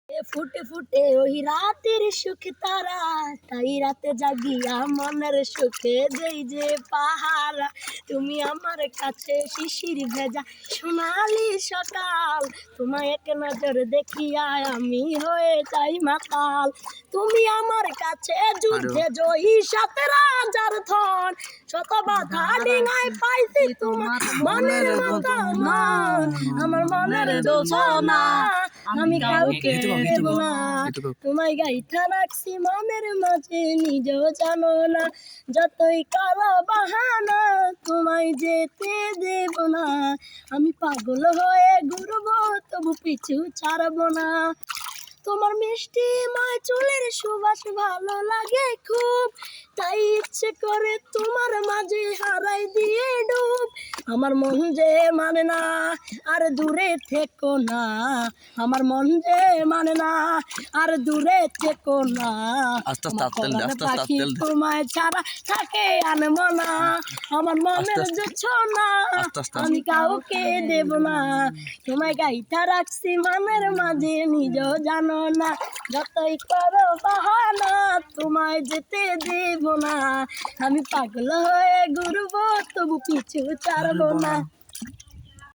ফুটে ফুটে ওই রাতের সুখ তারা, তাই রাতে জাগিয়া মনের সুখে দেই যে পাহারা। তুমি আমার কাছে শিশির ভেজা সোনালি সকাল, তোমায় এক নজর দেখিয়া আমি হয়ে যাই মাতাল। তুমি আমার কাছে যুদ্ধে জয়ী সাত রাজার ধন, শত বাধা ডিঙায় পাইছি তোমার মনের মতো মন। আমার মনের দোছনা আমি কাউকে দেব না, তোমায় গাইথা রাখছি মনের মাঝে নিজেও জানো না। যতই কালো বাহানা তোমায় যেতে দেব না, আমি পাগল হয়ে ঘুরবো তবু পিছু ছাড়বো না। তোমার মিষ্টি মায় চুলের সুবাস ভালো লাগে খুব, তাই ইচ্ছে করে তোমার মাঝে হারাই দিয়ে ডুব। আমার মন যে মানে না আর দূরে থেকো না, আমার মন যে মানে না আর দূরে থেকো না। পাখি তোমায় ছাড়া থাকে আনবো না, আমার মনের জোছনা আমি কাউকে দেব না। তোমায় গাইথা রাখছি মনের মাঝে নিজেও জানো না, যতই করো বাহানা তোমায় যেতে দেব না। আমি পাগল হয়ে ঘুরবো তবু পিছু ছাড়বো না।